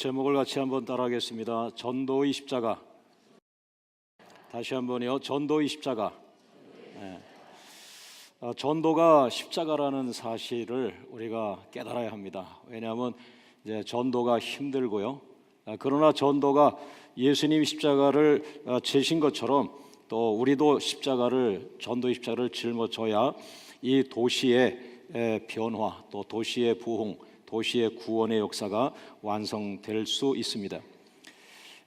제목을 같이 한번 따라하겠습니다. 전도의 십자가. 다시 한번요. 전도의 십자가. 전도가 십자가라는 사실을 우리가 깨달아야 합니다. 왜냐하면 이제 전도가 힘들고요. 그러나 전도가 예수님이 십자가를 지신 것처럼 또 우리도 전도의 십자가를 짊어져야 이 도시의 변화, 또 도시의 부흥, 도시의 구원의 역사가 완성될 수 있습니다.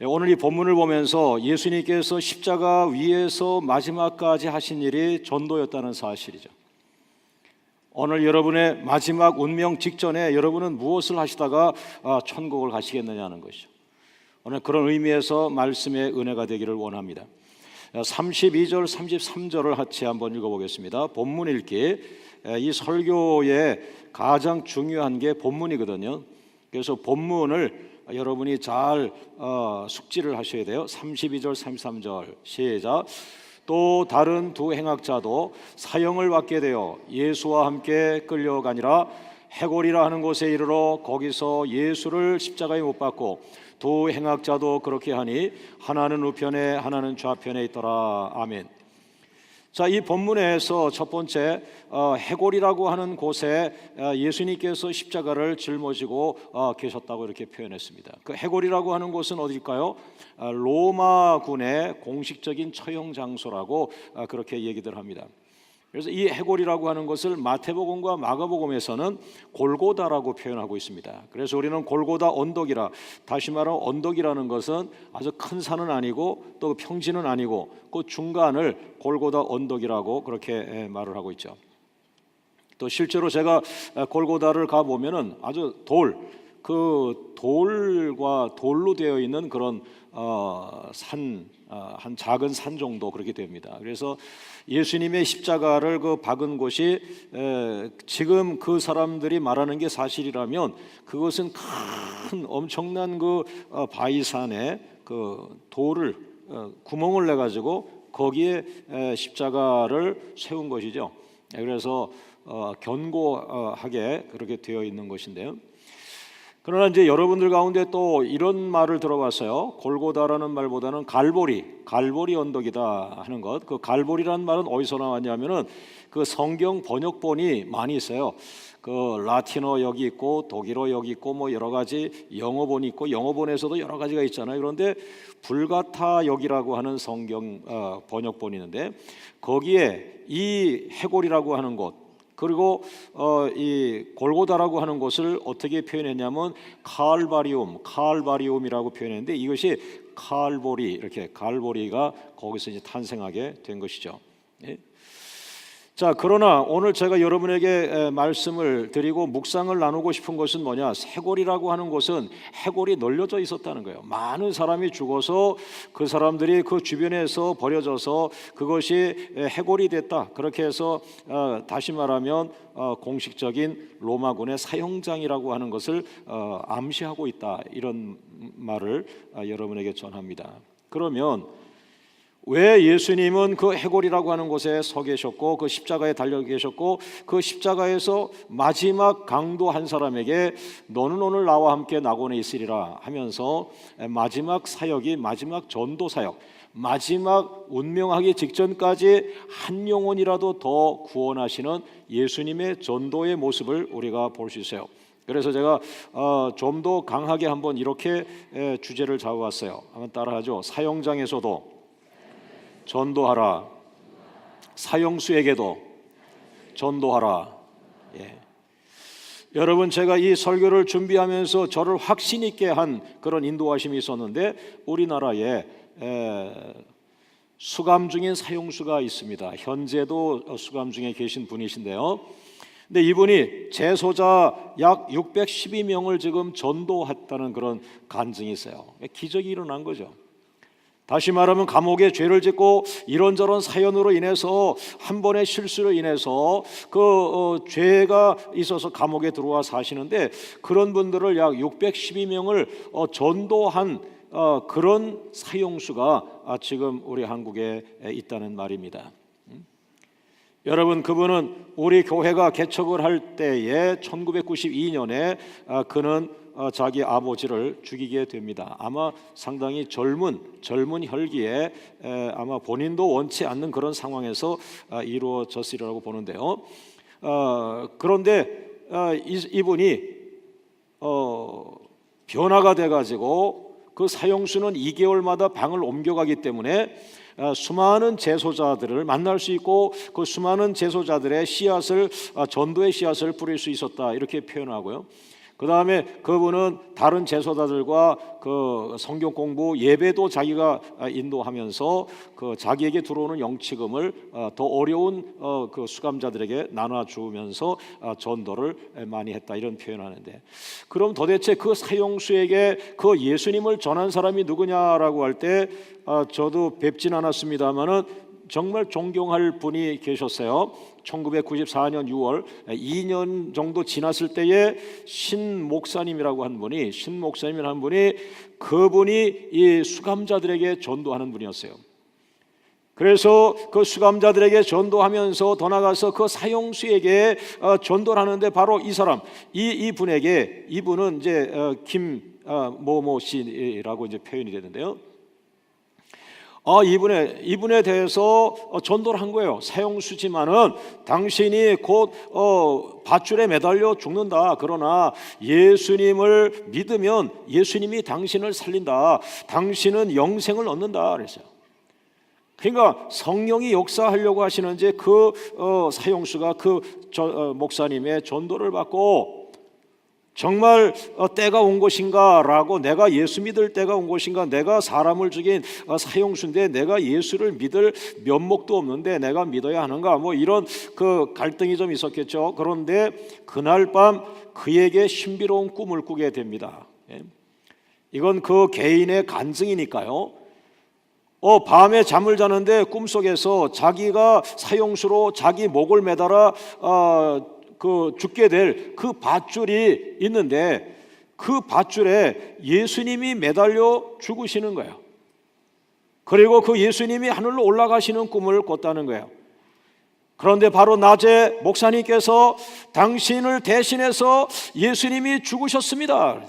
오늘 이 본문을 보면서 예수님께서 십자가 위에서 마지막까지 하신 일이 전도였다는 사실이죠. 오늘 여러분의 마지막 운명 직전에 여러분은 무엇을 하시다가 천국을 가시겠느냐는 것이죠. 오늘 그런 의미에서 말씀의 은혜가 되기를 원합니다. 32절, 33절을 같이 한번 읽어보겠습니다. 본문 읽기. 이 설교의 가장 중요한 게 본문이거든요. 그래서 본문을 여러분이 잘 숙지를 하셔야 돼요. 32절, 33절 시작. 또 다른 두 행악자도 사형을 받게 되어 예수와 함께 끌려가니라. 해골이라 하는 곳에 이르러 거기서 예수를 십자가에 못 박고 두 행악자도 그렇게 하니 하나는 우편에 하나는 좌편에 있더라. 아멘. 자, 이 본문에서 첫 번째 해골이라고 하는 곳에 예수님께서 십자가를 짊어지고 계셨다고 이렇게 표현했습니다. 그 해골이라고 하는 곳은 어딜까요? 로마군의 공식적인 처형 장소라고 그렇게 얘기들 합니다. 그래서 이 해골이라고 하는 것을 마태복음과 마가복음에서는 골고다라고 표현하고 있습니다. 그래서 우리는 골고다 언덕이라, 다시 말하면 언덕이라는 것은 아주 큰 산은 아니고 또 평지는 아니고 그 중간을 골고다 언덕이라고 그렇게 말을 하고 있죠. 또 실제로 제가 골고다를 가보면은 아주 돌과 돌로 되어 있는 그런 한 작은 산 정도 그렇게 됩니다. 그래서 예수님의 십자가를 박은 곳이 지금 그 사람들이 말하는 게 사실이라면 그것은 큰 엄청난 바위산에 돌을 구멍을 내 가지고 거기에 십자가를 세운 것이죠. 그래서 견고하게 그렇게 되어 있는 것인데요. 그러나 이제 여러분들 가운데 또 이런 말을 들어봤어요. 골고다라는 말보다는 갈보리 언덕이다 하는 것. 그 갈보리라는 말은 어디서 나왔냐면은 그 성경 번역본이 많이 있어요. 그 라틴어 여기 있고 독일어 여기 있고 뭐 여러 가지 영어본이 있고 영어본에서도 여러 가지가 있잖아요. 그런데 불가타 역이라고 하는 성경 번역본이 있는데 거기에 이 해골이라고 하는 곳 그리고 이 골고다라고 하는 곳을 어떻게 표현했냐면 칼바리움이라고 표현했는데 이것이 갈보리가 거기서 이제 탄생하게 된 것이죠. 예? 자, 그러나 오늘 제가 여러분에게 말씀을 드리고 묵상을 나누고 싶은 것은 뭐냐? 해골이라고 하는 곳은 해골이 널려져 있었다는 거예요. 많은 사람이 죽어서 그 사람들이 그 주변에서 버려져서 그것이 해골이 됐다. 그렇게 해서 다시 말하면 공식적인 로마군의 사형장이라고 하는 것을 암시하고 있다. 이런 말을 여러분에게 전합니다. 그러면 왜 예수님은 그 해골이라고 하는 곳에 서 계셨고 그 십자가에 달려 계셨고 그 십자가에서 마지막 강도 한 사람에게 너는 오늘 나와 함께 낙원에 있으리라 하면서 마지막 사역이 마지막 전도 사역, 마지막 운명하기 직전까지 한 영혼이라도 더 구원하시는 예수님의 전도의 모습을 우리가 볼 수 있어요. 그래서 제가 좀 더 강하게 한번 이렇게 주제를 잡아봤어요. 한번 따라하죠. 사형장에서도 전도하라. 사형수에게도 전도하라. 예. 여러분, 제가 이 설교를 준비하면서 저를 확신 있게 한 그런 인도하심이 있었는데 우리나라에 수감 중인 사형수가 있습니다. 현재도 수감 중에 계신 분이신데요. 근데 이분이 재소자 약 612명을 지금 전도했다는 그런 간증이 있어요. 기적이 일어난 거죠. 다시 말하면 감옥에 죄를 짓고 이런저런 사연으로 인해서 한 번의 실수로 인해서 죄가 있어서 감옥에 들어와 사시는데 그런 분들을 약 612명을 전도한 그런 사형수가 지금 우리 한국에 있다는 말입니다. 여러분, 그분은 우리 교회가 개척을 할 때에 1992년에 그는 자기 아버지를 죽이게 됩니다. 아마 상당히 젊은 혈기에 아마 본인도 원치 않는 그런 상황에서 이루어졌으리라고 보는데요. 그런데 이분이 변화가 돼가지고 그 사형수는 2개월마다 방을 옮겨가기 때문에 수많은 제소자들을 만날 수 있고 그 수많은 제소자들의 씨앗을 전도의 씨앗을 뿌릴 수 있었다, 이렇게 표현하고요. 그 다음에 그분은 다른 제소자들과 그 성경 공부 예배도 자기가 인도하면서 그 자기에게 들어오는 영치금을 더 어려운 그 수감자들에게 나눠주면서 전도를 많이 했다, 이런 표현하는데, 그럼 도대체 그 사형수에게 그 예수님을 전한 사람이 누구냐라고 할 때 저도 뵙진 않았습니다만은 정말 존경할 분이 계셨어요. 1994년 6월 2년 정도 지났을 때에 신 목사님이라고 한 분이 그분이 이 수감자들에게 전도하는 분이었어요. 그래서 그 수감자들에게 전도하면서 더 나가서 그 사형수에게 전도를 하는데 바로 이 사람, 이분은 이제 김모모 씨라고 이제 표현이 되는데요. 이분에 대해서 전도를 한 거예요. 사형수지만은 당신이 곧 밧줄에 매달려 죽는다. 그러나 예수님을 믿으면 예수님이 당신을 살린다. 당신은 영생을 얻는다 그랬어요. 그러니까 성령이 역사하려고 하시는지 그 사형수가 그 목사님의 전도를 받고 정말 때가 온 것인가 라고, 내가 예수 믿을 때가 온 것인가, 내가 사람을 죽인 사형수인데 내가 예수를 믿을 면목도 없는데 내가 믿어야 하는가, 뭐 이런 그 갈등이 좀 있었겠죠. 그런데 그날 밤 그에게 신비로운 꿈을 꾸게 됩니다. 이건 그 개인의 간증이니까요. 밤에 잠을 자는데 꿈속에서 자기가 사형수로 자기 목을 매달아 죽게 될 그 밧줄이 있는데 그 밧줄에 예수님이 매달려 죽으시는 거예요. 그리고 그 예수님이 하늘로 올라가시는 꿈을 꿨다는 거예요. 그런데 바로 낮에 목사님께서 당신을 대신해서 예수님이 죽으셨습니다.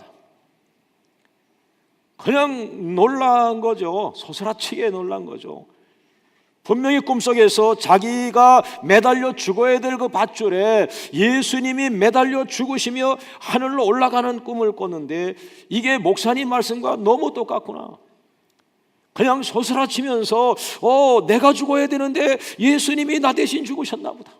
그냥 놀란 거죠. 소스라치게 놀란 거죠. 분명히 꿈속에서 자기가 매달려 죽어야 될 그 밧줄에 예수님이 매달려 죽으시며 하늘로 올라가는 꿈을 꿨는데 이게 목사님 말씀과 너무 똑같구나. 그냥 소스라치면서 내가 죽어야 되는데 예수님이 나 대신 죽으셨나 보다.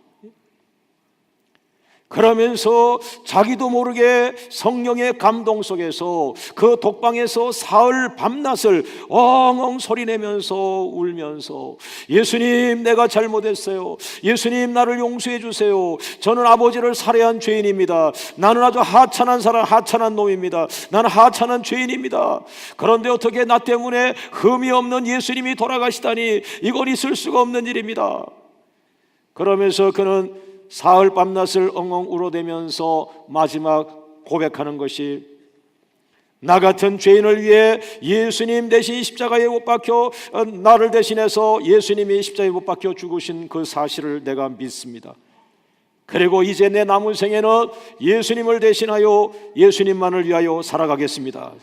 그러면서 자기도 모르게 성령의 감동 속에서 그 독방에서 사흘 밤낮을 엉엉 소리내면서 울면서, 예수님 내가 잘못했어요. 예수님 나를 용서해 주세요. 저는 아버지를 살해한 죄인입니다. 나는 아주 하찮은 놈입니다. 나는 하찮은 죄인입니다. 그런데 어떻게 나 때문에 흠이 없는 예수님이 돌아가시다니, 이건 있을 수가 없는 일입니다. 그러면서 그는 사흘 밤낮을 엉엉 울어대면서 마지막 고백하는 것이, 나 같은 죄인을 위해 예수님 대신 십자가에 못 박혀 나를 대신해서 예수님이 십자가에 못 박혀 죽으신 그 사실을 내가 믿습니다. 그리고 이제 내 남은 생에는 예수님을 대신하여 예수님만을 위하여 살아가겠습니다.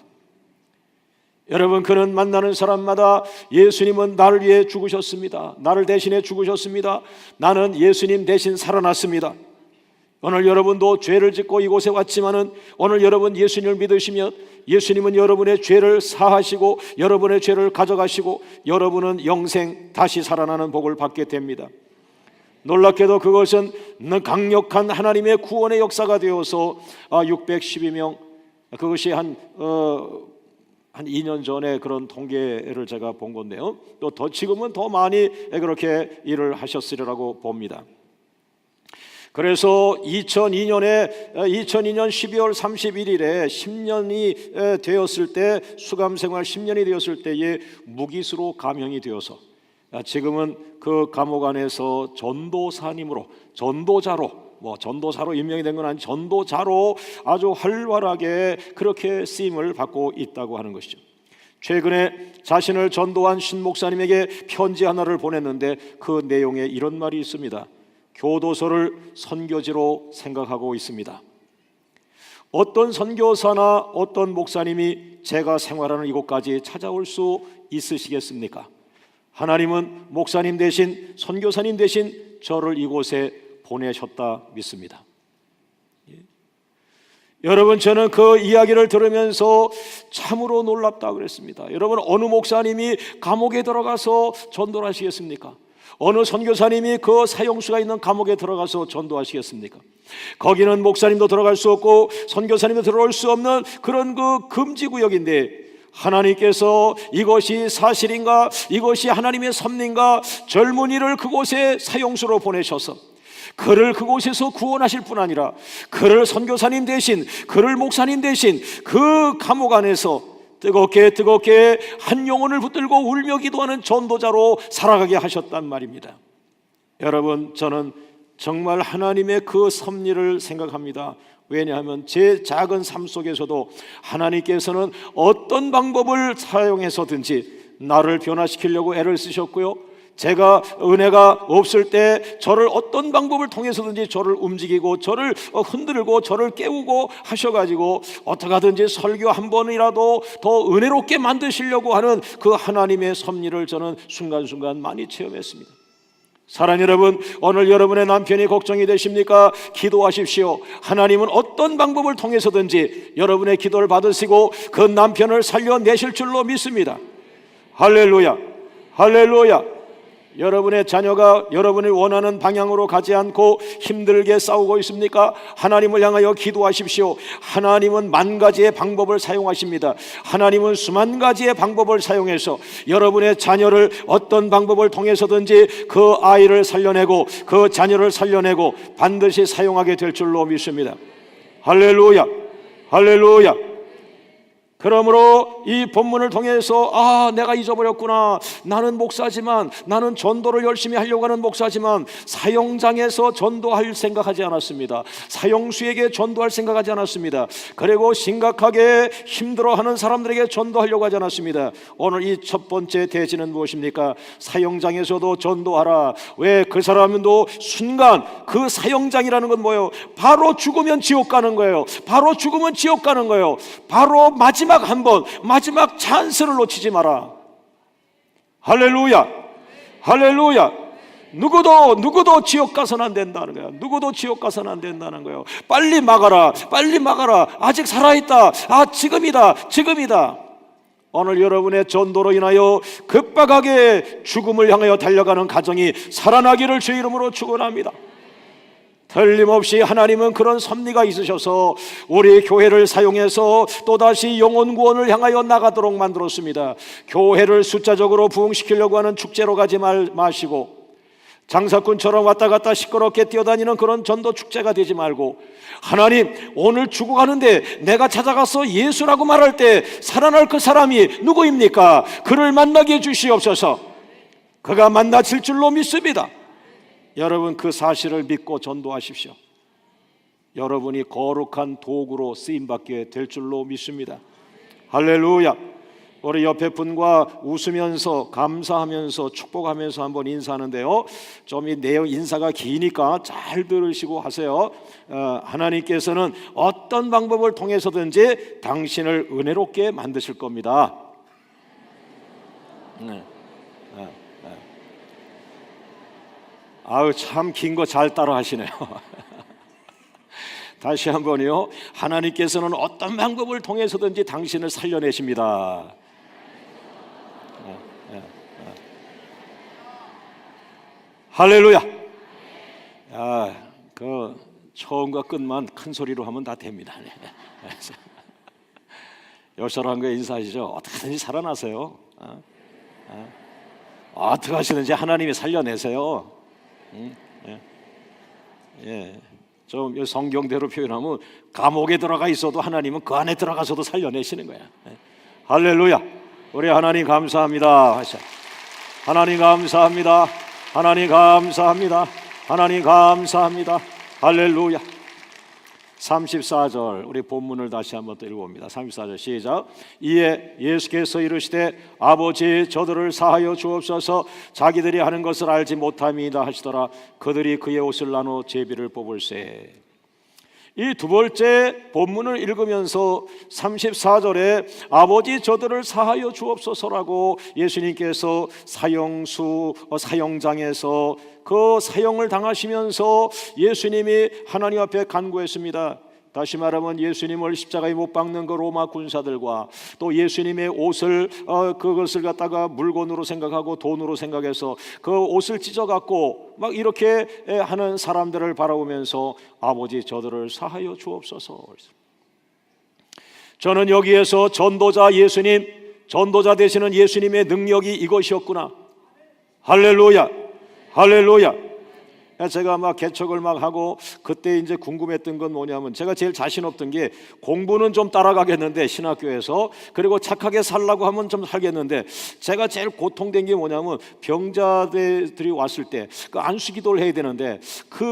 여러분, 그는 만나는 사람마다 예수님은 나를 위해 죽으셨습니다. 나를 대신해 죽으셨습니다. 나는 예수님 대신 살아났습니다. 오늘 여러분도 죄를 짓고 이곳에 왔지만은 오늘 여러분 예수님을 믿으시면 예수님은 여러분의 죄를 사하시고 여러분의 죄를 가져가시고 여러분은 영생 다시 살아나는 복을 받게 됩니다. 놀랍게도 그것은 강력한 하나님의 구원의 역사가 되어서 612명, 그것이 한 2년 전에 그런 통계를 제가 본 건데요. 또 지금은 더 많이 그렇게 일을 하셨으리라고 봅니다. 그래서 2002년 12월 31일에 10년이 되었을 때, 수감 생활 10년이 되었을 때에 무기수로 감형이 되어서 지금은 그 감옥 안에서 전도사로 임명이 된 건 아니고 전도자로 아주 활발하게 그렇게 쓰임을 받고 있다고 하는 것이죠. 최근에 자신을 전도한 신 목사님에게 편지 하나를 보냈는데 그 내용에 이런 말이 있습니다. 교도소를 선교지로 생각하고 있습니다. 어떤 선교사나 어떤 목사님이 제가 생활하는 이곳까지 찾아올 수 있으시겠습니까? 하나님은 목사님 대신, 선교사님 대신 저를 이곳에 보내셨다 믿습니다. 여러분, 저는 그 이야기를 들으면서 참으로 놀랍다 그랬습니다. 여러분, 어느 목사님이 감옥에 들어가서 전도를 하시겠습니까? 어느 선교사님이 그 사형수가 있는 감옥에 들어가서 전도하시겠습니까? 거기는 목사님도 들어갈 수 없고 선교사님도 들어올 수 없는 그런 그 금지구역인데, 하나님께서 이것이 사실인가, 이것이 하나님의 섭리인가, 젊은이를 그곳에 사형수로 보내셔서 그를 그곳에서 구원하실 뿐 아니라 그를 선교사님 대신, 그를 목사님 대신 그 감옥 안에서 뜨겁게 한 영혼을 붙들고 울며 기도하는 전도자로 살아가게 하셨단 말입니다. 여러분, 저는 정말 하나님의 그 섭리를 생각합니다. 왜냐하면 제 작은 삶 속에서도 하나님께서는 어떤 방법을 사용해서든지 나를 변화시키려고 애를 쓰셨고요, 제가 은혜가 없을 때 저를 어떤 방법을 통해서든지 저를 움직이고 저를 흔들고 저를 깨우고 하셔가지고 어떻게 하든지 설교 한 번이라도 더 은혜롭게 만드시려고 하는 그 하나님의 섭리를 저는 순간순간 많이 체험했습니다. 사랑하는 여러분, 오늘 여러분의 남편이 걱정이 되십니까? 기도하십시오. 하나님은 어떤 방법을 통해서든지 여러분의 기도를 받으시고 그 남편을 살려내실 줄로 믿습니다. 할렐루야, 할렐루야. 여러분의 자녀가 여러분이 원하는 방향으로 가지 않고 힘들게 싸우고 있습니까? 하나님을 향하여 기도하십시오. 하나님은 만 가지의 방법을 사용하십니다. 하나님은 수만 가지의 방법을 사용해서 여러분의 자녀를 어떤 방법을 통해서든지 그 아이를 살려내고 그 자녀를 살려내고 반드시 사용하게 될 줄로 믿습니다. 할렐루야, 할렐루야. 그러므로 이 본문을 통해서 내가 잊어버렸구나. 나는 목사지만, 나는 전도를 열심히 하려고 하는 목사지만 사형장에서 전도할 생각하지 않았습니다. 사형수에게 전도할 생각하지 않았습니다. 그리고 심각하게 힘들어하는 사람들에게 전도하려고 하지 않았습니다. 오늘 이 첫 번째 대지는 무엇입니까? 사형장에서도 전도하라. 왜? 그 사람도 순간, 그 사형장이라는 건 뭐예요? 바로 죽으면 지옥 가는 거예요. 바로 죽으면 지옥 가는 거예요. 바로 마지막 한 번, 마지막 찬스를 놓치지 마라. 할렐루야, 할렐루야. 누구도 지옥 가서는 안 된다는 거야. 누구도 지옥 가서는 안 된다는 거예요. 빨리 막아라, 빨리 막아라. 아직 살아있다. 지금이다. 오늘 여러분의 전도로 인하여 급박하게 죽음을 향하여 달려가는 가정이 살아나기를 주의 이름으로 축원합니다. 틀림없이 하나님은 그런 섭리가 있으셔서 우리 교회를 사용해서 또다시 영혼 구원을 향하여 나가도록 만들었습니다. 교회를 숫자적으로 부흥시키려고 하는 축제로 가지 마시고, 장사꾼처럼 왔다 갔다 시끄럽게 뛰어다니는 그런 전도 축제가 되지 말고, 하나님, 오늘 죽어가는데 내가 찾아가서 예수라고 말할 때 살아날 그 사람이 누구입니까? 그를 만나게 해주시옵소서. 그가 만나질 줄로 믿습니다. 여러분, 그 사실을 믿고 전도하십시오. 여러분이 거룩한 도구로 쓰임받게 될 줄로 믿습니다. 할렐루야. 우리 옆에 분과 웃으면서 감사하면서 축복하면서 한번 인사하는데요, 좀 이 내용 인사가 기니까 잘 들으시고 하세요. 하나님께서는 어떤 방법을 통해서든지 당신을 은혜롭게 만드실 겁니다. 참 긴 거 잘 따라 하시네요. 다시 한번요. 하나님께서는 어떤 방법을 통해서든지 당신을 살려내십니다. 할렐루야. 그 처음과 끝만 큰 소리로 하면 다 됩니다. 여설한 거 인사하시죠. 어떻게든지 살아나세요. 어떻게 하시든지 하나님이 살려내세요. 좀 성경대로 표현하면 감옥에 들어가 있어도 하나님은 그 안에 들어가서도 살려내시는 거야. 할렐루야. 우리 하나님 감사합니다. 하나님 감사합니다. 하나님 감사합니다. 하나님 감사합니다. 할렐루야. 34절 우리 본문을 다시 한번 또 읽어봅니다. 34절 시작. 이에 예수께서 이르시되 아버지, 저들을 사하여 주옵소서. 자기들이 하는 것을 알지 못함이다 하시더라. 그들이 그의 옷을 나누어 제비를 뽑을세. 이 두 번째 본문을 읽으면서 34절에 아버지 저들을 사하여 주옵소서라고 예수님께서 사형장에서 그 사형을 당하시면서 예수님이 하나님 앞에 간구했습니다. 다시 말하면 예수님을 십자가에 못 박는 그 로마 군사들과 또 예수님의 옷을 그것을 갖다가 물건으로 생각하고 돈으로 생각해서 그 옷을 찢어갖고 막 이렇게 하는 사람들을 바라보면서 아버지 저들을 사하여 주옵소서. 저는 여기에서 전도자 예수님, 전도자 되시는 예수님의 능력이 이것이었구나. 할렐루야, 할렐루야. 제가 막 개척을 막 하고 그때 이제 궁금했던 건 뭐냐면, 제가 제일 자신 없던 게 공부는 좀 따라가겠는데 신학교에서, 그리고 착하게 살라고 하면 좀 살겠는데, 제가 제일 고통된 게 뭐냐면 병자들이 왔을 때 그 안수기도를 해야 되는데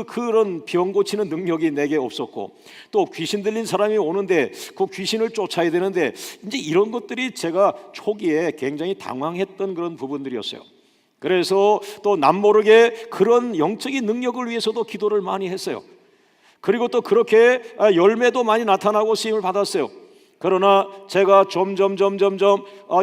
그런 병 고치는 능력이 내게 없었고, 또 귀신 들린 사람이 오는데 그 귀신을 쫓아야 되는데, 이제 이런 것들이 제가 초기에 굉장히 당황했던 그런 부분들이었어요. 그래서 또 남모르게 그런 영적인 능력을 위해서도 기도를 많이 했어요. 그리고 또 그렇게 열매도 많이 나타나고 쓰임을 받았어요. 그러나 제가 점점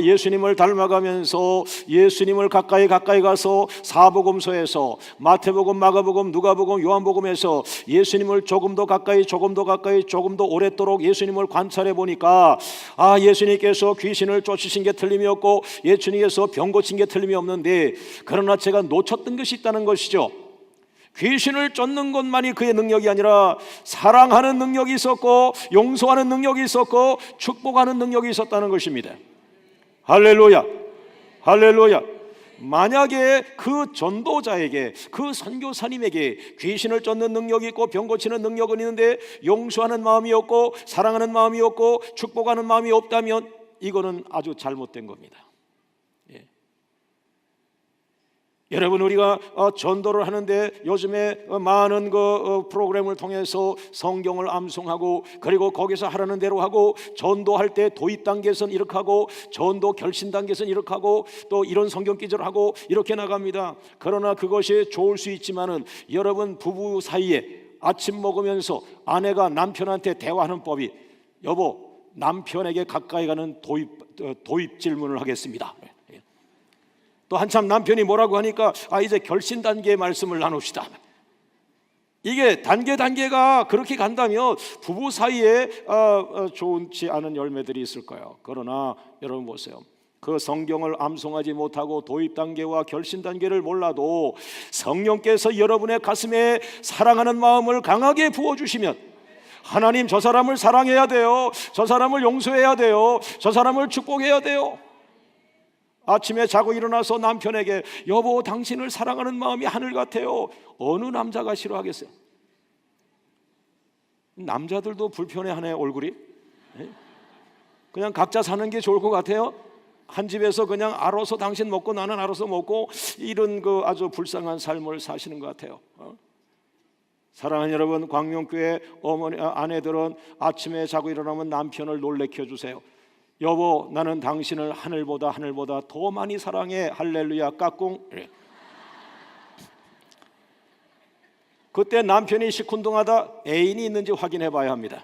예수님을 닮아가면서 예수님을 가까이 가서 사복음서에서 마태복음, 마가복음, 누가복음, 요한복음에서 예수님을 조금 더 가까이 조금 더 오랫도록 예수님을 관찰해 보니까 예수님께서 귀신을 쫓으신 게 틀림이 없고 예수님께서 병 고친 게 틀림이 없는데, 그러나 제가 놓쳤던 것이 있다는 것이죠. 귀신을 쫓는 것만이 그의 능력이 아니라 사랑하는 능력이 있었고, 용서하는 능력이 있었고, 축복하는 능력이 있었다는 것입니다. 할렐루야, 할렐루야. 만약에 그 전도자에게, 그 선교사님에게 귀신을 쫓는 능력이 있고 병 고치는 능력은 있는데 용서하는 마음이 없고 사랑하는 마음이 없고 축복하는 마음이 없다면 이거는 아주 잘못된 겁니다. 여러분, 우리가 전도를 하는데 요즘에 많은 그 프로그램을 통해서 성경을 암송하고, 그리고 거기서 하라는 대로 하고, 전도할 때 도입 단계에서는 이렇게 하고, 전도 결신 단계에서는 이렇게 하고, 또 이런 성경 기절을 하고 이렇게 나갑니다. 그러나 그것이 좋을 수 있지만은, 여러분 부부 사이에 아침 먹으면서 아내가 남편한테 대화하는 법이, 여보 남편에게 가까이 가는 도입 질문을 하겠습니다. 또 한참 남편이 뭐라고 하니까 이제 결신 단계의 말씀을 나눕시다. 이게 단계가 그렇게 간다면 부부 사이에 좋지 않은 열매들이 있을 거예요. 그러나 여러분 보세요. 그 성경을 암송하지 못하고 도입 단계와 결신 단계를 몰라도 성령께서 여러분의 가슴에 사랑하는 마음을 강하게 부어주시면, 하나님 저 사람을 사랑해야 돼요, 저 사람을 용서해야 돼요, 저 사람을 축복해야 돼요. 아침에 자고 일어나서 남편에게 여보 당신을 사랑하는 마음이 하늘 같아요. 어느 남자가 싫어하겠어요? 남자들도 불편해하네 얼굴이. 그냥 각자 사는 게 좋을 것 같아요. 한 집에서 그냥 알아서 당신 먹고 나는 알아서 먹고, 이런 그 아주 불쌍한 삶을 사시는 것 같아요. 사랑하는 여러분, 광명교회 아내들은 아침에 자고 일어나면 남편을 놀래켜 주세요. 여보 나는 당신을 하늘보다 더 많이 사랑해. 할렐루야 까꿍. 그때 남편이 시큰둥하다, 애인이 있는지 확인해 봐야 합니다.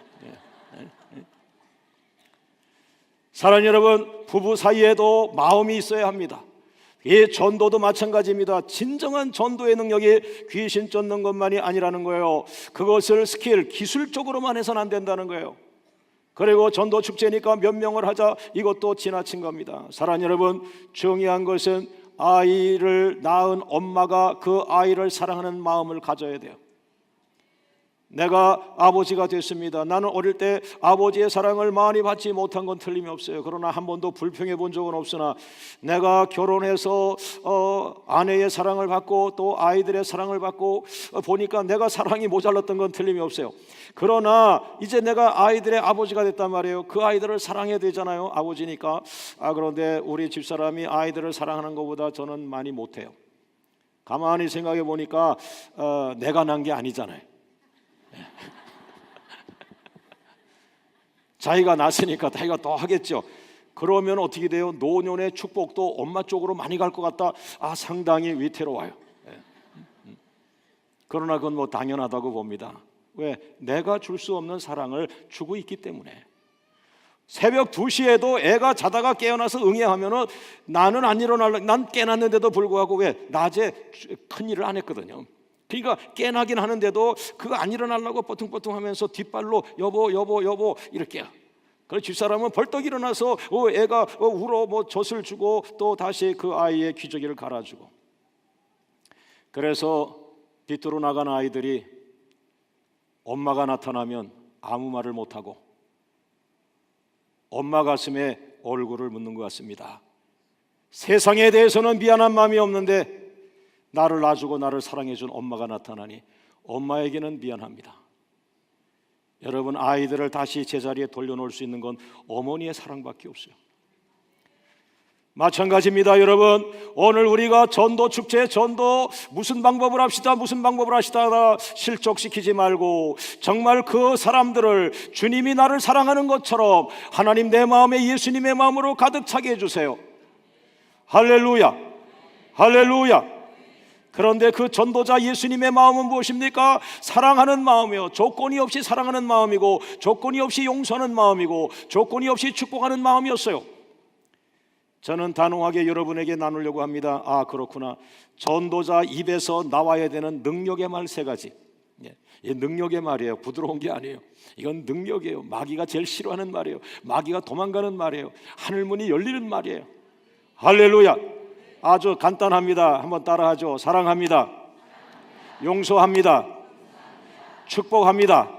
사랑하는 여러분, 부부 사이에도 마음이 있어야 합니다. 이 전도도 마찬가지입니다. 진정한 전도의 능력이 귀신 쫓는 것만이 아니라는 거예요. 그것을 기술적으로만 해서는 안 된다는 거예요. 그리고 전도 축제니까 몇 명을 하자, 이것도 지나친 겁니다. 사랑하는 여러분, 중요한 것은 아이를 낳은 엄마가 그 아이를 사랑하는 마음을 가져야 돼요. 내가 아버지가 됐습니다. 나는 어릴 때 아버지의 사랑을 많이 받지 못한 건 틀림이 없어요. 그러나 한 번도 불평해 본 적은 없으나, 내가 결혼해서 아내의 사랑을 받고 또 아이들의 사랑을 받고 보니까 내가 사랑이 모자랐던 건 틀림이 없어요. 그러나 이제 내가 아이들의 아버지가 됐단 말이에요. 그 아이들을 사랑해야 되잖아요, 아버지니까. 그런데 우리 집사람이 아이들을 사랑하는 것보다 저는 많이 못해요. 가만히 생각해 보니까 내가 난 게 아니잖아요. 자기가 낳았으니까 자기가 더 하겠죠. 그러면 어떻게 돼요? 노년의 축복도 엄마 쪽으로 많이 갈 것 같다. 상당히 위태로워요. 그러나 그건 뭐 당연하다고 봅니다. 왜? 내가 줄 수 없는 사랑을 주고 있기 때문에. 새벽 2시에도 애가 자다가 깨어나서 응애하면은 나는 안 일어날래. 난 깨났는데도 불구하고 왜? 낮에 큰 일을 안 했거든요. 그러니까 깨나긴 하는데도 그거 안 일어나려고 뻐퉁뻐퉁하면서 뒷발로 여보 여보 여보 이렇게요. 그래서 집사람은 벌떡 일어나서 애가 울어 뭐 젖을 주고 또 다시 그 아이의 기저귀를 갈아주고. 그래서 뒤로 나간 아이들이 엄마가 나타나면 아무 말을 못하고 엄마 가슴에 얼굴을 묻는 것 같습니다. 세상에 대해서는 미안한 마음이 없는데 나를 놔주고 나를 사랑해준 엄마가 나타나니 엄마에게는 미안합니다. 여러분, 아이들을 다시 제자리에 돌려놓을 수 있는 건 어머니의 사랑밖에 없어요. 마찬가지입니다. 여러분, 오늘 우리가 전도 축제, 전도 무슨 방법을 합시다 실족시키지 말고 정말 그 사람들을 주님이 나를 사랑하는 것처럼 하나님 내 마음에 예수님의 마음으로 가득 차게 해주세요. 할렐루야, 할렐루야. 그런데 그 전도자 예수님의 마음은 무엇입니까? 사랑하는 마음이요, 조건이 없이 사랑하는 마음이고 조건이 없이 용서하는 마음이고 조건이 없이 축복하는 마음이었어요. 저는 단호하게 여러분에게 나누려고 합니다. 아, 그렇구나. 전도자 입에서 나와야 되는 능력의 말 3가지. 이 능력의 말이에요. 부드러운 게 아니에요. 이건 능력이에요. 마귀가 제일 싫어하는 말이에요. 마귀가 도망가는 말이에요. 하늘문이 열리는 말이에요. 할렐루야. 아주 간단합니다. 한번 따라하죠. 사랑합니다. 용서합니다. 축복합니다.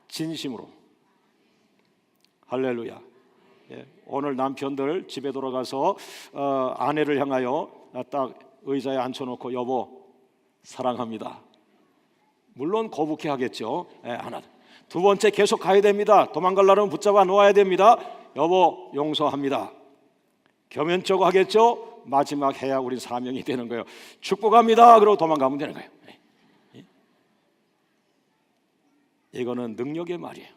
진심으로. 할렐루야. 오늘 남편들 집에 돌아가서 아내를 향하여 딱 의자에 앉혀놓고 여보 사랑합니다. 물론 거북해 하겠죠. 하나. 2번째 계속 가야 됩니다. 도망가려면 붙잡아 놓아야 됩니다. 여보 용서합니다. 겸연쩍어 하겠죠. 마지막 해야 우리 사명이 되는 거예요. 축복합니다. 그러고 도망가면 되는 거예요. 이거는 능력의 말이에요.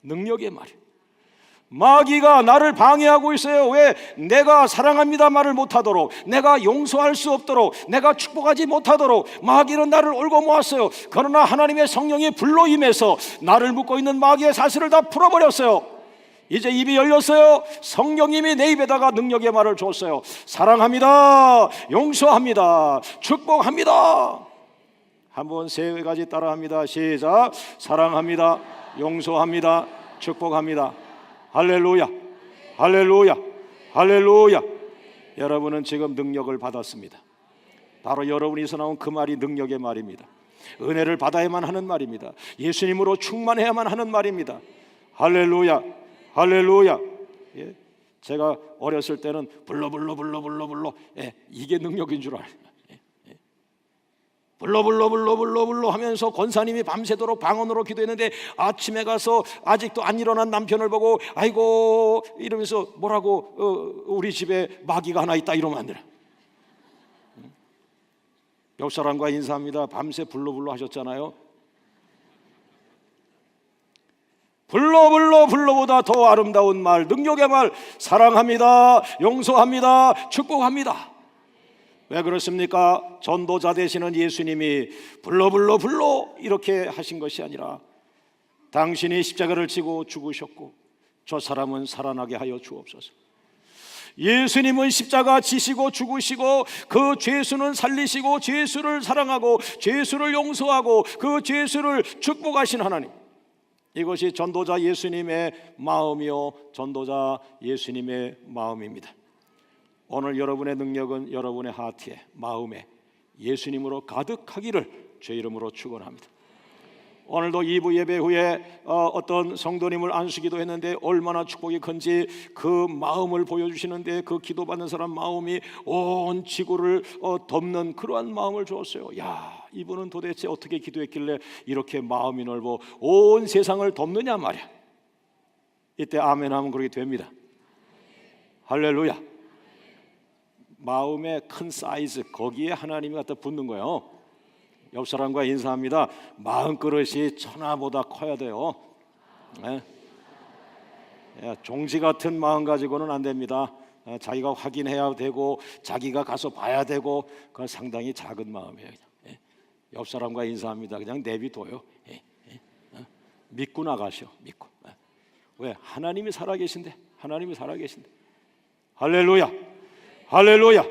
능력의 말이에요. 마귀가 나를 방해하고 있어요. 왜? 내가 사랑합니다 말을 못하도록, 내가 용서할 수 없도록, 내가 축복하지 못하도록 마귀는 나를 올고 모았어요. 그러나 하나님의 성령이 불로 임해서 나를 묶고 있는 마귀의 사슬을 다 풀어버렸어요. 이제 입이 열렸어요. 성령님이 내 입에다가 능력의 말을 줬어요. 사랑합니다. 용서합니다. 축복합니다. 한번 3가지 따라합니다. 시작. 사랑합니다. 용서합니다. 축복합니다. 할렐루야, 할렐루야, 할렐루야. 여러분은 지금 능력을 받았습니다. 바로 여러분이서 나온 그 말이 능력의 말입니다. 은혜를 받아야만 하는 말입니다. 예수님으로 충만해야만 하는 말입니다. 할렐루야, 할렐루야. 제가 어렸을 때는 불러 이게 능력인 줄 알아요. 불러 하면서 권사님이 밤새도록 방언으로 기도했는데 아침에 가서 아직도 안 일어난 남편을 보고 아이고 이러면서 뭐라고 우리 집에 마귀가 하나 있다 이러면 안 돼요. 옆 사람과 인사합니다. 밤새 불러 하셨잖아요. 불러보다 더 아름다운 말, 능력의 말, 사랑합니다, 용서합니다, 축복합니다. 왜 그렇습니까? 전도자 되시는 예수님이 불러 이렇게 하신 것이 아니라 당신이 십자가를 지고 죽으셨고 저 사람은 살아나게 하여 주옵소서. 예수님은 십자가 지시고 죽으시고 그 죄수는 살리시고 죄수를 사랑하고 죄수를 용서하고 그 죄수를 축복하신 하나님, 이것이 전도자 예수님의 마음이요 전도자 예수님의 마음입니다. 오늘 여러분의 능력은 여러분의 하트에, 마음에 예수님으로 가득하기를 주의 이름으로 축원합니다. 오늘도 2부 예배 후에 어떤 성도님을 안수기도 했는데 얼마나 축복이 큰지 그 마음을 보여주시는데 그 기도받는 사람 마음이 온 지구를 덮는 그러한 마음을 주었어요. 야, 이분은 도대체 어떻게 기도했길래 이렇게 마음이 넓어 온 세상을 덮느냐 말이야. 이때 아멘 하면 그렇게 됩니다. 할렐루야. 마음의 큰 사이즈, 거기에 하나님이 갖다 붙는 거예요. 옆 사람과 인사합니다. 마음 그릇이 천하보다 커야 돼요. 네. 종지 같은 마음 가지고는 안 됩니다. 자기가 확인해야 되고 자기가 가서 봐야 되고 그건 상당히 작은 마음이에요. 옆 사람과 인사합니다. 그냥 내비둬요. 믿고 나가시오. 믿고. 왜? 하나님이 살아계신데. 하나님이 살아계신데. 할렐루야. 할렐루야.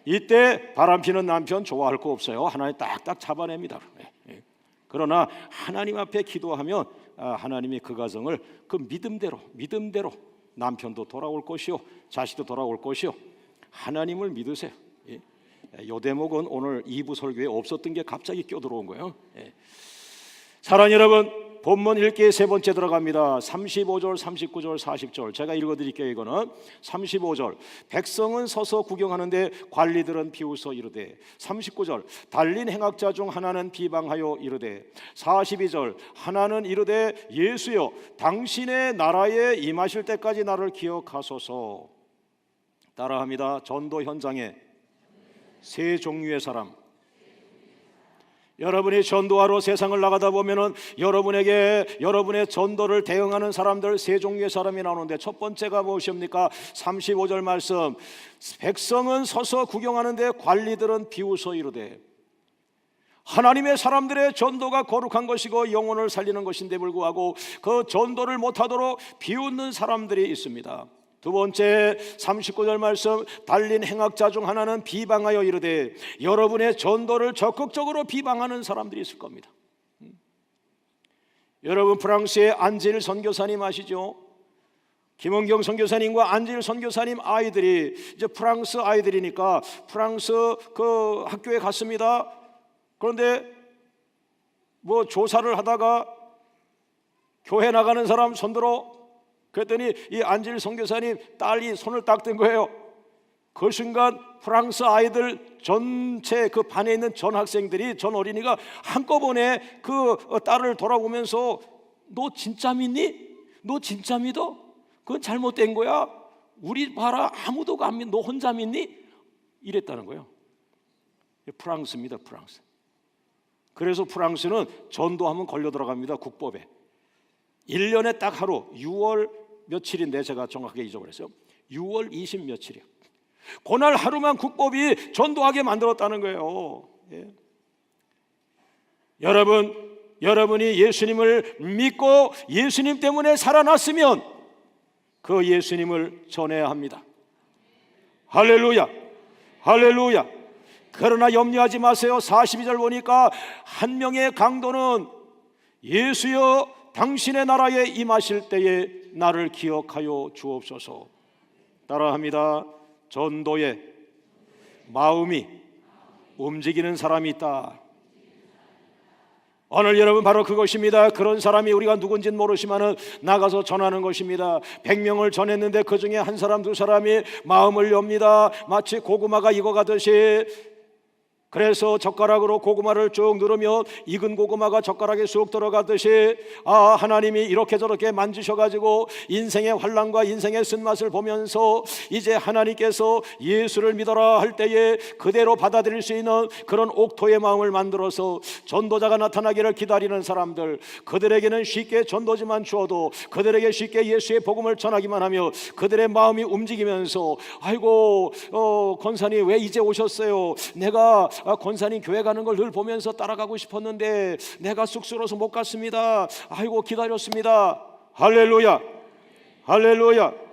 이때 바람피는 남편 좋아할 거 없어요. 하나님 딱딱 잡아냅니다. 그러나 하나님 앞에 기도하면 하나님이 그 가정을 그 믿음대로 남편도 돌아올 것이요, 자식도 돌아올 것이요. 하나님을 믿으세요. 이 대목은 오늘 2부 설교에 없었던 게 갑자기 껴들어온 거예요. 사랑하는 여러분, 본문 읽기에 세 번째 들어갑니다. 35절, 39절, 40절 제가 읽어드릴게요. 이거는 35절, 백성은 서서 구경하는데 관리들은 비웃어 이르되. 39절, 달린 행악자 중 하나는 비방하여 이르되. 42절, 하나는 이르되 예수여 당신의 나라에 임하실 때까지 나를 기억하소서. 따라합니다. 전도 현장에 세 종류의 사람. 여러분이 전도하러 세상을 나가다 보면은 여러분의 전도를 대응하는 사람들 세 종류의 사람이 나오는데, 첫 번째가 무엇입니까? 35절 말씀, 백성은 서서 구경하는데 관리들은 비웃어 이르되. 하나님의 사람들의 전도가 거룩한 것이고 영혼을 살리는 것인데 불구하고 그 전도를 못하도록 비웃는 사람들이 있습니다. 두 번째 39절 말씀, 달린 행악자 중 하나는 비방하여 이르되. 여러분의 전도를 적극적으로 비방하는 사람들이 있을 겁니다. 여러분, 프랑스의 안질 선교사님 아시죠? 김원경 선교사님과 안질 선교사님 아이들이 이제 프랑스 아이들이니까 프랑스 그 학교에 갔습니다. 그런데 뭐 조사를 하다가 교회 나가는 사람 손들어. 그랬더니 이 안질 선교사님 딸이 손을 딱 든 거예요. 그 순간 프랑스 아이들 전체 그 반에 있는 전 학생들이, 전 어린이가 한꺼번에 그 딸을 돌아보면서 너 진짜 믿니? 너 진짜 믿어? 그건 잘못된 거야. 우리 봐라, 아무도 안 믿. 너 혼자 믿니? 이랬다는 거예요. 프랑스입니다, 프랑스. 그래서 프랑스는 전도하면 걸려 들어갑니다, 국법에. 1년에 딱 하루, 6월 며칠인데 제가 정확하게 잊어버렸어요. 6월 20 며칠이요. 그날 하루만 국법이 전도하게 만들었다는 거예요. 여러분이 예수님을 믿고 예수님 때문에 살아났으면 그 예수님을 전해야 합니다. 할렐루야, 할렐루야. 그러나 염려하지 마세요. 42절 보니까 한 명의 강도는 예수여 당신의 나라에 임하실 때에 나를 기억하여 주옵소서. 따라합니다. 전도에 마음이 움직이는 사람이 있다. 오늘 여러분 바로 그것입니다. 그런 사람이 우리가 누군지는 모르지만은 나가서 전하는 것입니다. 100명을 전했는데 그 중에 한 사람 두 사람이 마음을 엽니다. 마치 고구마가 익어가듯이. 그래서 젓가락으로 고구마를 쭉 누르면 익은 고구마가 젓가락에 쑥 들어가듯이, 하나님이 이렇게 저렇게 만지셔가지고 인생의 환난과 인생의 쓴맛을 보면서 이제 하나님께서 예수를 믿어라 할 때에 그대로 받아들일 수 있는 그런 옥토의 마음을 만들어서 전도자가 나타나기를 기다리는 사람들, 그들에게는 쉽게 전도지만 주어도 그들에게 쉽게 예수의 복음을 전하기만 하며 그들의 마음이 움직이면서, 아이고 권사님 왜 이제 오셨어요? 내가 권사님 교회 가는 걸 늘 보면서 따라가고 싶었는데 내가 쑥스러워서 못 갔습니다. 아이고 기다렸습니다. 할렐루야, 할렐루야.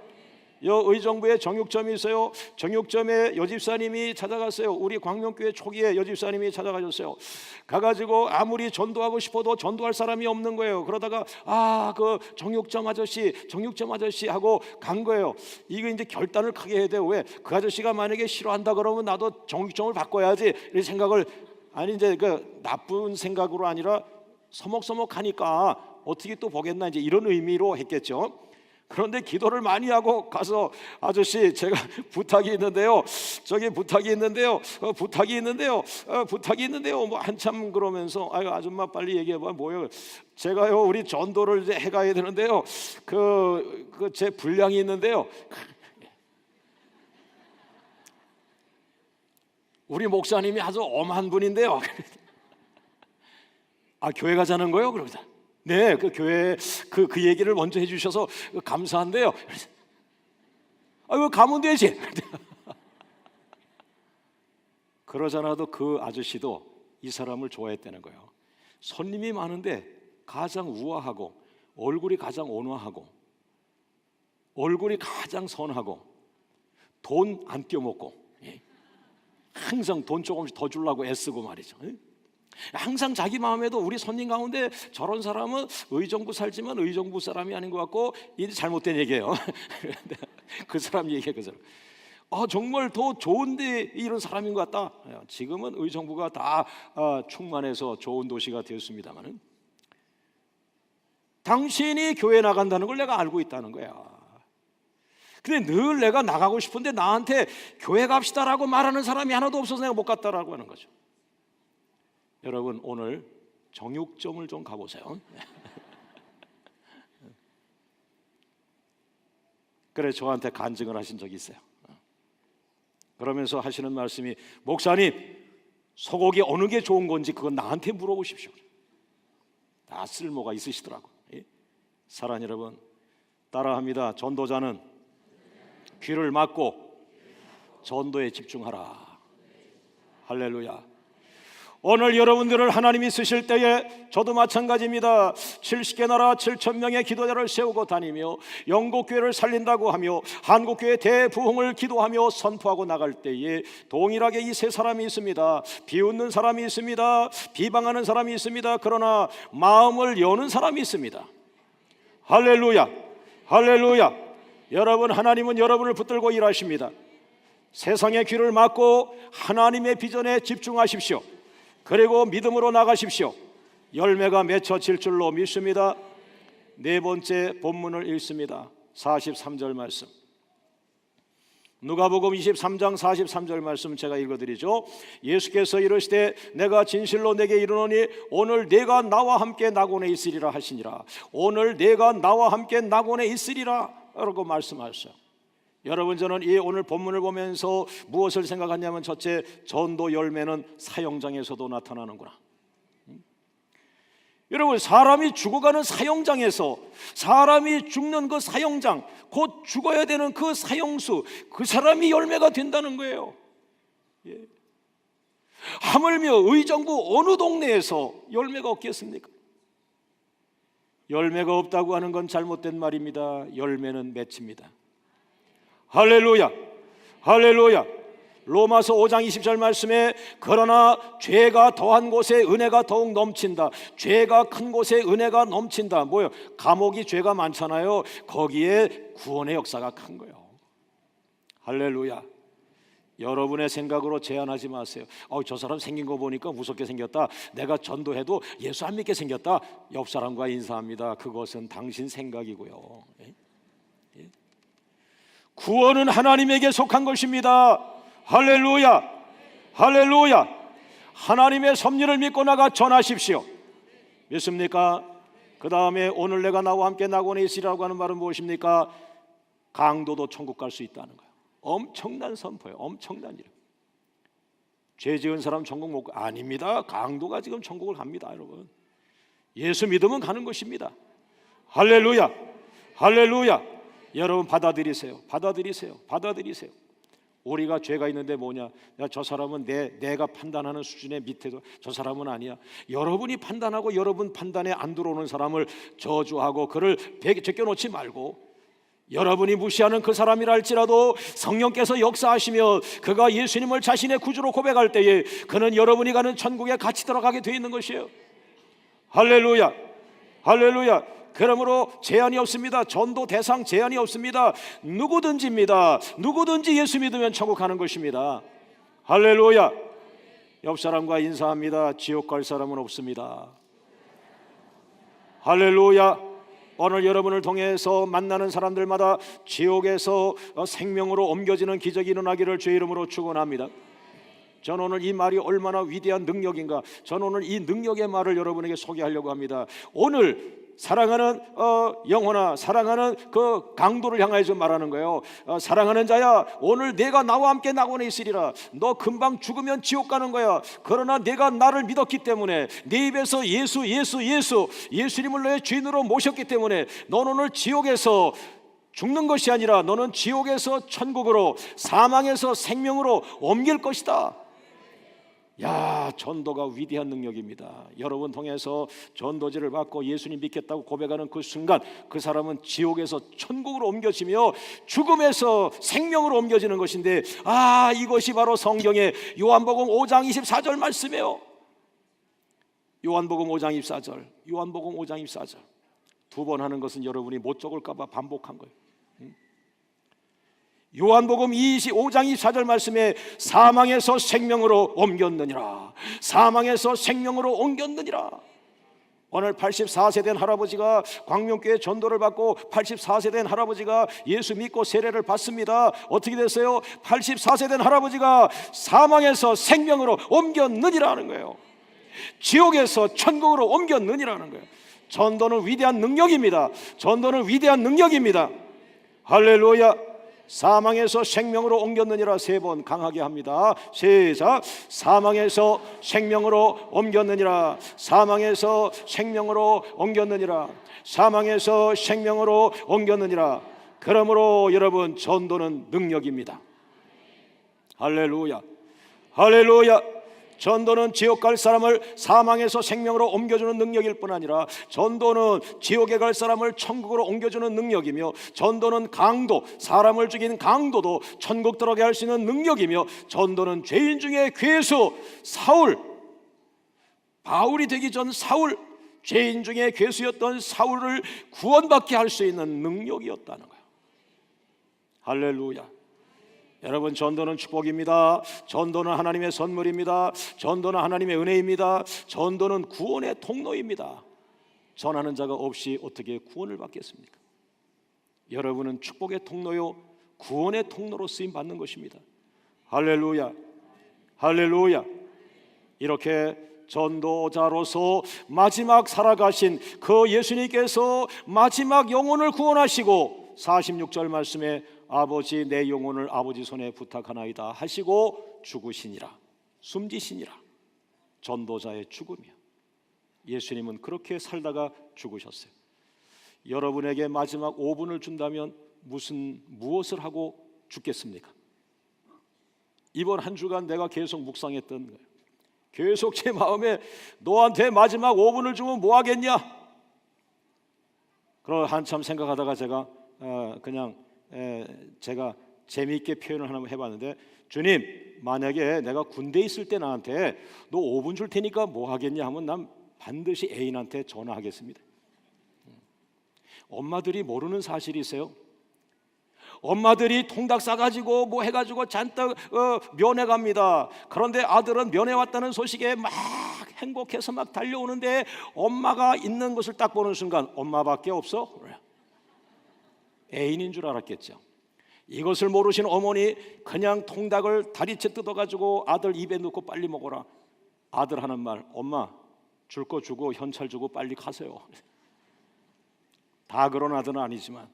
의정부에 정육점이 있어요. 정육점에 여집사님이 찾아갔어요. 우리 광명교회 초기에 여집사님이 찾아가셨어요. 가가지고 아무리 전도하고 싶어도 전도할 사람이 없는 거예요. 그러다가 그 정육점 아저씨 하고 간 거예요. 이거 이제 결단을 크게 해야 돼요. 왜? 그 아저씨가 만약에 싫어한다 그러면 나도 정육점을 바꿔야지, 이 생각을, 아니 이제 그 나쁜 생각으로 아니라 서먹서먹하니까 어떻게 또 보겠나, 이제 이런 의미로 했겠죠. 그런데 기도를 많이 하고 가서, 아저씨 제가 부탁이 있는데요, 부탁이 있는데요 뭐 한참 그러면서, 아유 아줌마 빨리 얘기해봐. 뭐요? 제가요 우리 전도를 이제 해가야 되는데요, 제 분량이 있는데요, 우리 목사님이 아주 엄한 분인데요. 교회 가자는 거예요? 그러자. 네, 그 교회 그 얘기를 먼저 해주셔서 감사한데요. 가면 되지. 그러잖아도 그 아저씨도 이 사람을 좋아했다는 거예요. 손님이 많은데 가장 우아하고 얼굴이 가장 온화하고 얼굴이 가장 선하고 돈 안 떼어먹고 항상 돈 조금씩 더 주려고 애쓰고 말이죠. 항상 자기 마음에도 우리 손님 가운데 저런 사람은 의정부 살지만 의정부 사람이 아닌 것 같고, 이게 잘못된 얘기예요. 그 사람 얘기해, 그 사람. 정말 더 좋은데 이런 사람인 것 같다. 지금은 의정부가 다 충만해서 좋은 도시가 되었습니다만, 당신이 교회 나간다는 걸 내가 알고 있다는 거야. 근데 늘 내가 나가고 싶은데 나한테 교회 갑시다라고 말하는 사람이 하나도 없어서 내가 못 갔다라고 하는 거죠. 여러분, 오늘 정육점을 좀 가보세요. 그래, 저한테 간증을 하신 적이 있어요. 그러면서 하시는 말씀이, 목사님, 소고기 어느 게 좋은 건지 그건 나한테 물어보십시오. 다 쓸모가 있으시더라고요. 사랑하는 여러분, 따라합니다. 전도자는 귀를 막고 전도에 집중하라. 할렐루야. 오늘 여러분들을 하나님이 쓰실 때에 저도 마찬가지입니다. 70개 나라 7,000명의 기도자를 세우고 다니며 영국교회를 살린다고 하며 한국교회 대부흥을 기도하며 선포하고 나갈 때에 동일하게 이 세 사람이 있습니다. 비웃는 사람이 있습니다. 비방하는 사람이 있습니다. 그러나 마음을 여는 사람이 있습니다. 할렐루야, 할렐루야. 여러분, 하나님은 여러분을 붙들고 일하십니다. 세상의 귀를 막고 하나님의 비전에 집중하십시오. 그리고 믿음으로 나가십시오. 열매가 맺혀질 줄로 믿습니다. 네 번째 본문을 읽습니다. 43절 말씀, 누가복음 23장 43절 말씀 제가 읽어드리죠. 예수께서 이르시되 내가 진실로 내게 이르노니 오늘 내가 나와 함께 낙원에 있으리라 하시니라. 오늘 내가 나와 함께 낙원에 있으리라 라고 말씀하셨어요. 여러분, 저는 이 오늘 본문을 보면서 무엇을 생각하냐면, 첫째, 전도 열매는 사형장에서도 나타나는구나. 여러분, 사람이 죽어가는 사형장에서, 사람이 죽는 그 사형장, 곧 죽어야 되는 그 사형수, 그 사람이 열매가 된다는 거예요. 하물며 의정부 어느 동네에서 열매가 없겠습니까? 열매가 없다고 하는 건 잘못된 말입니다. 열매는 맺힙니다. 할렐루야, 할렐루야. 로마서 5장 20절 말씀에, 그러나 죄가 더한 곳에 은혜가 더욱 넘친다. 죄가 큰 곳에 은혜가 넘친다. 뭐요? 감옥이 죄가 많잖아요. 거기에 구원의 역사가 큰 거예요. 할렐루야. 여러분의 생각으로 제한하지 마세요. 저 사람 생긴 거 보니까 무섭게 생겼다. 내가 전도해도 예수 안 믿게 생겼다. 옆 사람과 인사합니다. 그것은 당신 생각이고요. 구원은 하나님에게 속한 것입니다. 할렐루야, 할렐루야. 하나님의 섭리를 믿고 나가 전하십시오. 믿습니까? 그 다음에 오늘 내가 나와 함께 낙원에 있으리라고 하는 말은 무엇입니까? 강도도 천국 갈 수 있다는 거예요. 엄청난 선포예요. 엄청난 일. 죄 지은 사람 천국 못 가? 아닙니다. 강도가 지금 천국을 갑니다. 여러분, 예수 믿으면 가는 것입니다. 할렐루야, 할렐루야. 여러분, 받아들이세요. 받아들이세요. 받아들이세요. 우리가 죄가 있는데 뭐냐? 저 사람은 내가 판단하는 수준의 밑에서 저 사람은 아니야. 여러분이 판단하고 여러분 판단에 안 들어오는 사람을 저주하고 그를 제껴놓지 말고, 여러분이 무시하는 그 사람이라 할지라도 성령께서 역사하시며 그가 예수님을 자신의 구주로 고백할 때에 그는 여러분이 가는 천국에 같이 들어가게 되어 있는 것이에요. 할렐루야, 할렐루야. 그러므로 제한이 없습니다. 전도 대상 제한이 없습니다. 누구든지입니다. 누구든지 예수 믿으면 천국 가는 것입니다. 할렐루야. 옆 사람과 인사합니다. 지옥 갈 사람은 없습니다. 할렐루야. 오늘 여러분을 통해서 만나는 사람들마다 지옥에서 생명으로 옮겨지는 기적이 일어나기를 주의 이름으로 축원합니다. 저는 오늘 이 말이 얼마나 위대한 능력인가, 저는 오늘 이 능력의 말을 여러분에게 소개하려고 합니다. 오늘 사랑하는 영혼아, 사랑하는 그 강도를 향하여서 말하는 거예요. 사랑하는 자야, 오늘 내가 나와 함께 낙원에 있으리라. 너 금방 죽으면 지옥 가는 거야. 그러나 내가 나를 믿었기 때문에, 네 입에서 예수 예수 예수 예수님을 너의 주인으로 모셨기 때문에 너는 오늘 지옥에서 죽는 것이 아니라 너는 지옥에서 천국으로, 사망에서 생명으로 옮길 것이다. 야, 전도가 위대한 능력입니다. 여러분 통해서 전도지를 받고 예수님 믿겠다고 고백하는 그 순간 그 사람은 지옥에서 천국으로 옮겨지며 죽음에서 생명으로 옮겨지는 것인데, 이것이 바로 성경의 요한복음 5장 24절 말씀이에요. 요한복음 5장 24절, 요한복음 5장 24절. 두 번 하는 것은 여러분이 못 적을까 봐 반복한 거예요. 요한복음 25장 24절 말씀에 사망에서 생명으로 옮겼느니라, 사망에서 생명으로 옮겼느니라. 오늘 84세 된 할아버지가 광명교회 전도를 받고 84세 된 할아버지가 예수 믿고 세례를 받습니다. 어떻게 됐어요? 84세 된 할아버지가 사망에서 생명으로 옮겼느니라는 거예요. 지옥에서 천국으로 옮겼느니라는 거예요. 전도는 위대한 능력입니다. 전도는 위대한 능력입니다. 할렐루야. 사망에서 생명으로 옮겼느니라 세 번 강하게 합니다. 시작. 사망에서 생명으로 옮겼느니라, 사망에서 생명으로 옮겼느니라, 사망에서 생명으로 옮겼느니라. 그러므로 여러분, 전도는 능력입니다. 할렐루야, 할렐루야. 전도는 지옥 갈 사람을 사망에서 생명으로 옮겨주는 능력일 뿐 아니라, 전도는 지옥에 갈 사람을 천국으로 옮겨주는 능력이며, 전도는 강도, 사람을 죽인 강도도 천국 들어가게 할 수 있는 능력이며, 전도는 죄인 중에 괴수 사울, 바울이 되기 전 사울, 죄인 중에 괴수였던 사울을 구원받게 할 수 있는 능력이었다는 거예요. 할렐루야. 여러분, 전도는 축복입니다. 전도는 하나님의 선물입니다. 전도는 하나님의 은혜입니다. 전도는 구원의 통로입니다. 전하는 자가 없이 어떻게 구원을 받겠습니까? 여러분은 축복의 통로요, 구원의 통로로 쓰임 받는 것입니다. 할렐루야, 할렐루야. 이렇게 전도자로서 마지막 살아가신 그 예수님께서 마지막 영혼을 구원하시고 46절 말씀에 아버지, 내 영혼을 아버지 손에 부탁하나이다 하시고 죽으시니라, 숨지시니라. 전도자의 죽음이야. 예수님은 그렇게 살다가 죽으셨어요. 여러분에게 마지막 5분을 준다면 무엇을 하고 죽겠습니까? 이번 한 주간 내가 계속 묵상했던 거예요. 계속 제 마음에 너한테 마지막 5분을 주면 뭐 하겠냐? 그럼 한참 생각하다가 제가 재미있게 표현을 하나 해봤는데, 주님, 만약에 내가 군대에 있을 때 나한테 너 5분 줄 테니까 뭐 하겠냐 하면 난 반드시 애인한테 전화하겠습니다. 엄마들이 모르는 사실이 있어요. 엄마들이 통닭 싸가지고 뭐 해가지고 잔뜩 면회 갑니다. 그런데 아들은 면회 왔다는 소식에 막 행복해서 막 달려오는데 엄마가 있는 것을 딱 보는 순간 엄마밖에 없어? 애인인 줄 알았겠죠. 이것을 모르신 어머니 그냥 통닭을 다리채 뜯어가지고 아들 입에 넣고 빨리 먹어라. 아들 하는 말, 엄마 줄 거 주고 현찰 주고 빨리 가세요. 다 그런 아들은 아니지만,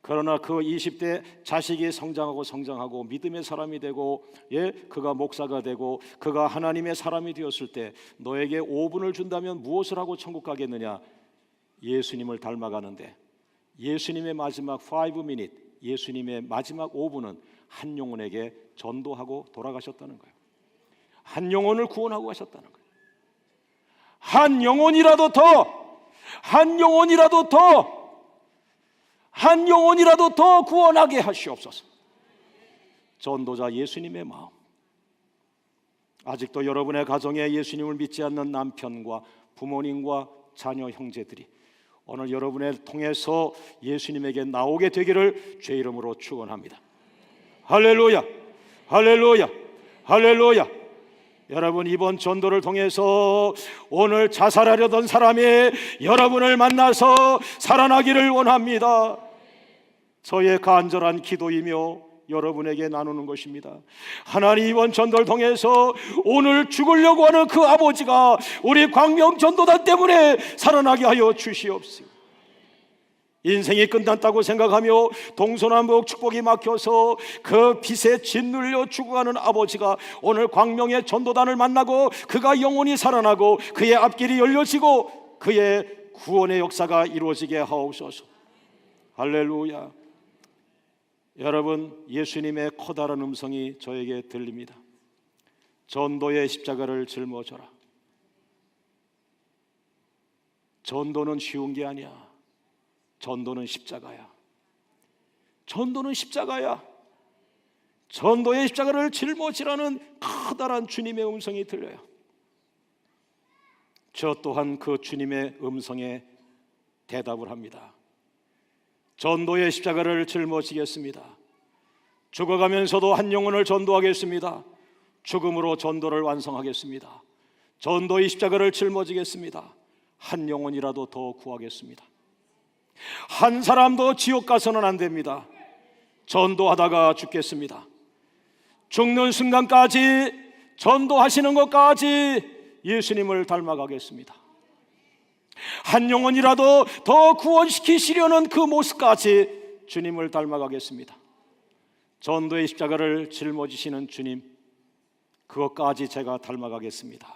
그러나 그 20대 자식이 성장하고 믿음의 사람이 되고, 그가 목사가 되고 그가 하나님의 사람이 되었을 때 너에게 5분을 준다면 무엇을 하고 천국 가겠느냐? 예수님을 닮아가는데, 예수님의 마지막 5minute, 예수님의 마지막 5분은 한 영혼에게 전도하고 돌아가셨다는 거예요. 한 영혼을 구원하고 가셨다는 거예요. 한 영혼이라도 더, 한 영혼이라도 더, 한 영혼이라도 더 구원하게 하시옵소서. 전도자 예수님의 마음. 아직도 여러분의 가정에 예수님을 믿지 않는 남편과 부모님과 자녀 형제들이 오늘 여러분을 통해서 예수님에게 나오게 되기를 주의 이름으로 축원합니다. 할렐루야, 할렐루야, 할렐루야. 여러분, 이번 전도를 통해서 오늘 자살하려던 사람이 여러분을 만나서 살아나기를 원합니다. 저의 간절한 기도이며 여러분에게 나누는 것입니다. 하나님, 이번 전도를 통해서 오늘 죽으려고 하는 그 아버지가 우리 광명 전도단 때문에 살아나게 하여 주시옵소서. 인생이 끝났다고 생각하며 동서남북 축복이 막혀서 그 빛에 짓눌려 죽어가는 아버지가 오늘 광명의 전도단을 만나고 그가 영원히 살아나고 그의 앞길이 열려지고 그의 구원의 역사가 이루어지게 하옵소서. 할렐루야. 여러분, 예수님의 커다란 음성이 저에게 들립니다. 전도의 십자가를 짊어져라. 전도는 쉬운 게 아니야. 전도는 십자가야. 전도는 십자가야. 전도의 십자가를 짊어지라는 커다란 주님의 음성이 들려요. 저 또한 그 주님의 음성에 대답을 합니다. 전도의 십자가를 짊어지겠습니다. 죽어가면서도 한 영혼을 전도하겠습니다. 죽음으로 전도를 완성하겠습니다. 전도의 십자가를 짊어지겠습니다. 한 영혼이라도 더 구하겠습니다. 한 사람도 지옥 가서는 안 됩니다. 전도하다가 죽겠습니다. 죽는 순간까지, 전도하시는 것까지 예수님을 닮아가겠습니다. 한 영혼이라도 더 구원시키시려는 그 모습까지 주님을 닮아가겠습니다. 전도의 십자가를 짊어지시는 주님, 그것까지 제가 닮아가겠습니다.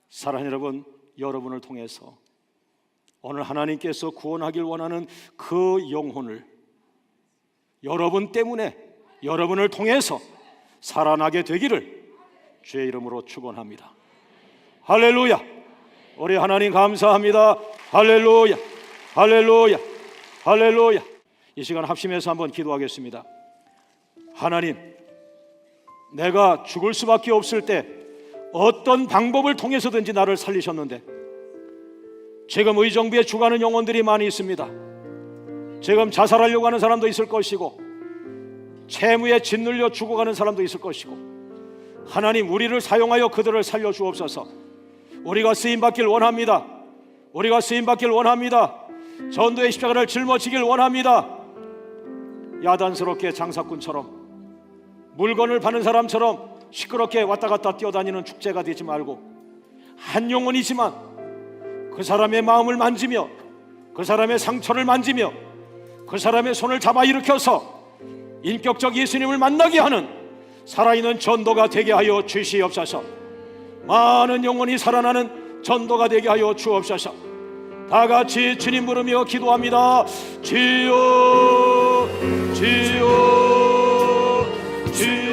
사랑하는 여러분, 여러분을 통해서 오늘 하나님께서 구원하길 원하는 그 영혼을 여러분 때문에, 여러분을 통해서 살아나게 되기를 주의 이름으로 축원합니다. 할렐루야. 우리 하나님 감사합니다. 할렐루야, 할렐루야, 할렐루야. 이 시간 합심해서 한번 기도하겠습니다. 하나님, 내가 죽을 수밖에 없을 때 어떤 방법을 통해서든지 나를 살리셨는데, 지금 의정부에 죽어가는 영혼들이 많이 있습니다. 지금 자살하려고 하는 사람도 있을 것이고, 채무에 짓눌려 죽어가는 사람도 있을 것이고, 하나님, 우리를 사용하여 그들을 살려주옵소서. 우리가 쓰임받길 원합니다. 우리가 쓰임받길 원합니다. 전도의 십자가를 짊어지길 원합니다. 야단스럽게 장사꾼처럼, 물건을 파는 사람처럼 시끄럽게 왔다 갔다 뛰어다니는 축제가 되지 말고, 한 영혼이지만 그 사람의 마음을 만지며, 그 사람의 상처를 만지며, 그 사람의 손을 잡아 일으켜서 인격적 예수님을 만나게 하는 살아있는 전도가 되게 하여 주시옵소서. 많은 영혼이 살아나는 전도가 되게 하여 주옵소서. 다 같이 주님 부르며 기도합니다. 주여, 주여, 주여.